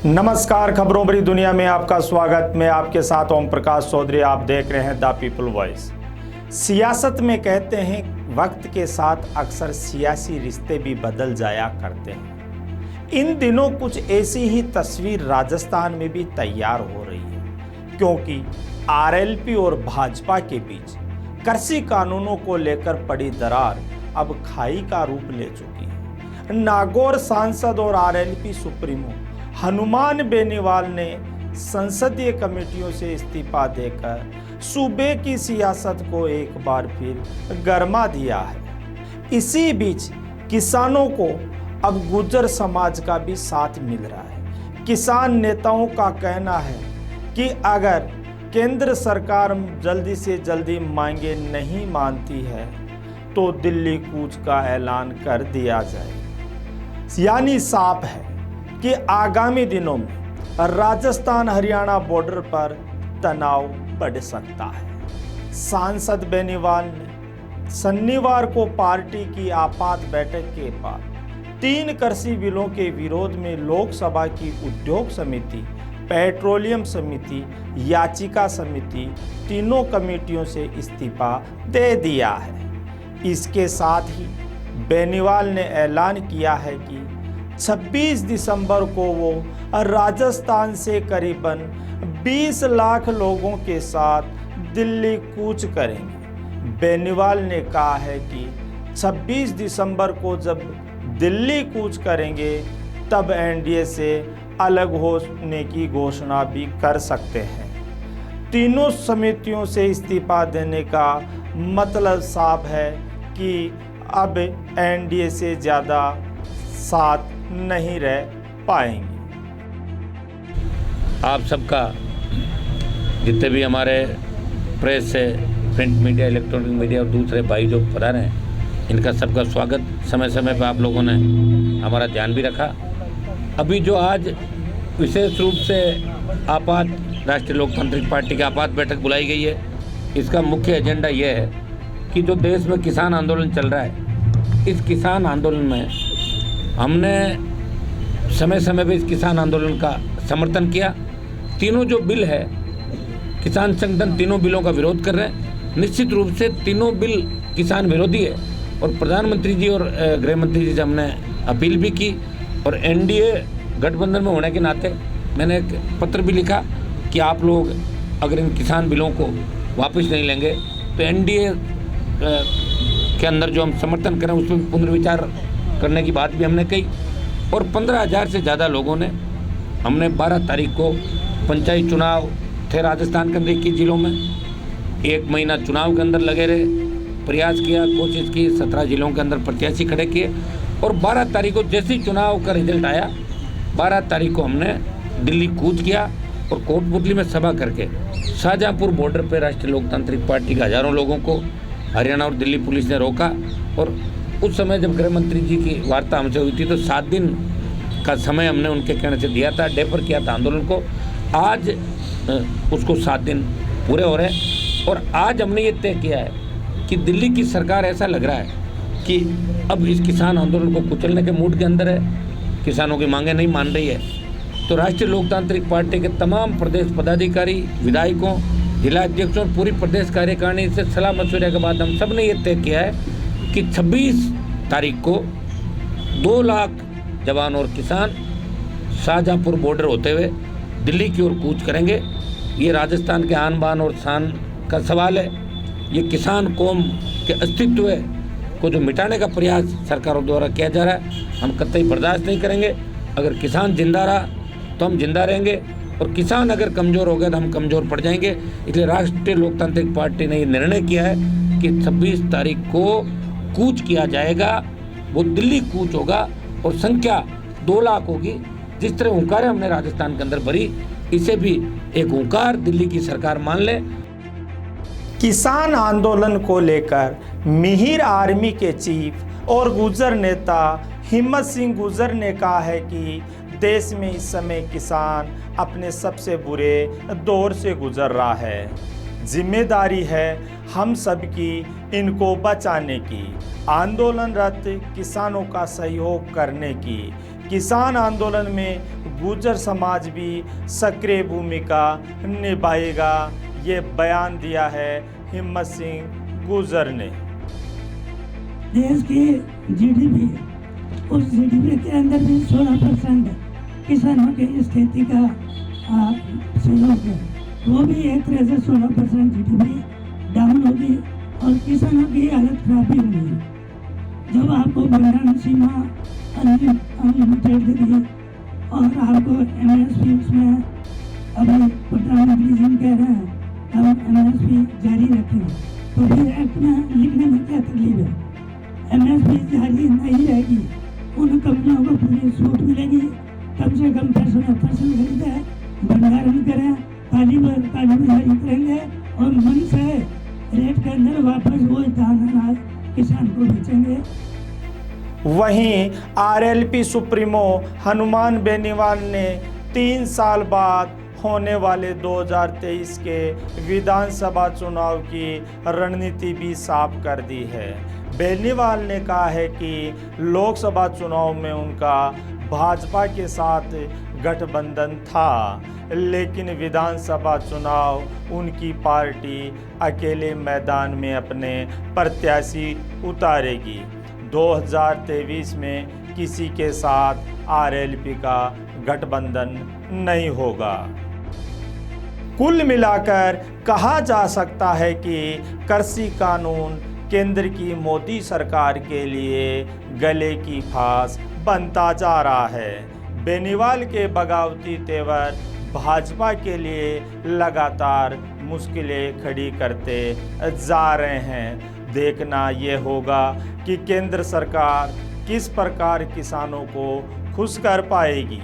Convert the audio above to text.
नमस्कार, खबरों भरी दुनिया में आपका स्वागत। मैं आपके साथ ओम प्रकाश चौधरी। आप देख रहे हैं द पीपल वॉइस। सियासत में कहते हैं वक्त के साथ अक्सर सियासी रिश्ते भी बदल जाया करते हैं। इन दिनों कुछ ऐसी ही तस्वीर राजस्थान में भी तैयार हो रही है, क्योंकि आरएलपी और भाजपा के बीच कृषि कानूनों को लेकर पड़ी दरार अब खाई का रूप ले चुकी है। नागौर सांसद और आरएलपी सुप्रीमो हनुमान बेनीवाल ने संसदीय कमेटियों से इस्तीफा देकर सूबे की सियासत को एक बार फिर गरमा दिया है। इसी बीच किसानों को अब गुर्जर समाज का भी साथ मिल रहा है। किसान नेताओं का कहना है कि अगर केंद्र सरकार जल्दी से जल्दी मांगे नहीं मानती है तो दिल्ली कूच का ऐलान कर दिया जाए। यानी साफ है कि आगामी दिनों में राजस्थान हरियाणा बॉर्डर पर तनाव बढ़ सकता है। सांसद बेनीवाल ने शनिवार को पार्टी की आपात बैठक के बाद 3 कृषि बिलों के विरोध में लोकसभा की उद्योग समिति, पेट्रोलियम समिति, याचिका समिति तीनों कमेटियों से इस्तीफा दे दिया है। इसके साथ ही बेनीवाल ने ऐलान किया है कि 26 दिसंबर को वो राजस्थान से करीबन 20 लाख लोगों के साथ दिल्ली कूच करेंगे। बेनीवाल ने कहा है कि 26 दिसंबर को जब दिल्ली कूच करेंगे तब एनडीए से अलग होने की घोषणा भी कर सकते हैं। तीनों समितियों से इस्तीफा देने का मतलब साफ है कि अब एनडीए से ज़्यादा साथ नहीं रह पाएंगे। आप सबका, जितने भी हमारे प्रेस से, प्रिंट मीडिया, इलेक्ट्रॉनिक मीडिया और दूसरे भाई जो पधारे हैं, इनका सबका स्वागत। समय समय पर आप लोगों ने हमारा ध्यान भी रखा। अभी जो आज विशेष रूप से आपात राष्ट्रीय लोकतांत्रिक पार्टी की आपात बैठक बुलाई गई है, इसका मुख्य एजेंडा यह है कि जो देश में किसान आंदोलन चल रहा है, इस किसान आंदोलन में हमने समय समय पर इस किसान आंदोलन का समर्थन किया। तीनों जो बिल है, किसान संगठन तीनों बिलों का विरोध कर रहे हैं। निश्चित रूप से तीनों बिल किसान विरोधी है और प्रधानमंत्री जी और गृह मंत्री जी से हमने अपील भी की और एनडीए गठबंधन में होने के नाते मैंने एक पत्र भी लिखा कि आप लोग अगर इन किसान बिलों को वापस नहीं लेंगे तो एनडीए के अंदर जो हम समर्थन करें उसमें पुनर्विचार करने की बात भी हमने कही। और 15,000 से ज़्यादा लोगों ने, हमने 12 तारीख को पंचायत चुनाव थे राजस्थान के अंदर 21 जिलों में, 1 महीना चुनाव के अंदर लगे रहे, प्रयास किया, कोशिश की, 17 जिलों के अंदर प्रत्याशी खड़े किए और 12 तारीख को जैसे ही चुनाव का रिजल्ट आया, 12 तारीख को हमने दिल्ली कूच किया और कोटपुतली में सभा करके शाहजहाँपुर बॉर्डर पर राष्ट्रीय लोकतांत्रिक पार्टी के हज़ारों लोगों को हरियाणा और दिल्ली पुलिस ने रोका। और उस समय जब गृह मंत्री जी की वार्ता हमसे हुई थी तो 7 दिन का समय हमने उनके कहने से दिया था, डेफर किया था आंदोलन को। आज उसको 7 दिन पूरे हो रहे हैं और आज हमने ये तय किया है कि दिल्ली की सरकार, ऐसा लग रहा है कि अब इस किसान आंदोलन को कुचलने के मूड के अंदर है, किसानों की मांगें नहीं मान रही है। तो राष्ट्रीय लोकतांत्रिक पार्टी के तमाम प्रदेश पदाधिकारी, विधायकों, जिला अध्यक्षों और पूरी प्रदेश कार्यकारिणी से सलाह मशवरे के बाद हम सब ने ये तय किया है कि 26 तारीख को 2 लाख जवान और किसान शाहजहाँपुर बॉर्डर होते हुए दिल्ली की ओर कूच करेंगे। ये राजस्थान के आन बान और शान का सवाल है। ये किसान कौम के अस्तित्व को जो मिटाने का प्रयास सरकारों द्वारा किया जा रहा है, हम कतई बर्दाश्त नहीं करेंगे। अगर किसान जिंदा रहा तो हम जिंदा रहेंगे और किसान अगर कमज़ोर हो गए तो हम कमज़ोर पड़ जाएंगे। इसलिए राष्ट्रीय लोकतांत्रिक पार्टी ने ये निर्णय किया है कि 26 तारीख को कूच किया जाएगा। वो दिल्ली कूच होगा और संख्या 2 लाख होगी। जिस तरह हुंकारें हमने राजस्थान के अंदर भरी, इसे भी एक हुंकार दिल्ली की सरकार मान ले। किसान आंदोलन को लेकर मिहिर आर्मी के चीफ और गुर्जर नेता हिम्मत सिंह गुर्जर ने कहा है कि देश में इस समय किसान अपने सबसे बुरे दौर से गुजर रहा है। जिम्मेदारी है हम सबकी इनको बचाने की, आंदोलनरत किसानों का सहयोग करने की। किसान आंदोलन में गुर्जर समाज भी सक्रिय भूमिका निभाएगा। ये बयान दिया है हिम्मत सिंह गुर्जर ने। देश की जीडीपी, उस जीडीपी के अंदर भी 16% किसानों की स्थिति का सहयोग है, वो भी एक तरह से 16% जीडीपी डाउन होगी और किसानों की हालत खराब भी होगी। जब आपको भंडारण सीमा अनलिमिटेड दी और आपको एमएसपी उसमें अभी प्रधानमंत्री जी कह रहे हैं हम एमएसपी जारी रखें, तो फिर एक्ट में लिखने में क्या तकलीफ है? एमएसपी जारी नहीं रहेगी, उन कंपनियों को पूरी छूट मिलेगी, कम से कम पैसों में फसल खरीदें, भंडारण करें, काली बाजारी करेंगे और मन से रेट के अंदर वापस वो धान अनाज किसान को बेचेंगे। वहीं आरएलपी सुप्रीमो हनुमान बेनीवाल ने 3 साल बाद होने वाले 2023 के विधानसभा चुनाव की रणनीति भी साफ कर दी है। बेनीवाल ने कहा है कि लोकसभा चुनाव में उनका भाजपा के साथ गठबंधन था, लेकिन विधानसभा चुनाव उनकी पार्टी अकेले मैदान में अपने प्रत्याशी उतारेगी। 2023 में किसी के साथ आरएलपी का गठबंधन नहीं होगा। कुल मिलाकर कहा जा सकता है कि कृषि कानून केंद्र की मोदी सरकार के लिए गले की फांस बनता जा रहा है। बेनीवाल के बगावती तेवर भाजपा के लिए लगातार मुश्किलें खड़ी करते जा रहे हैं। देखना ये होगा कि केंद्र सरकार किस प्रकार किसानों को खुश कर पाएगी।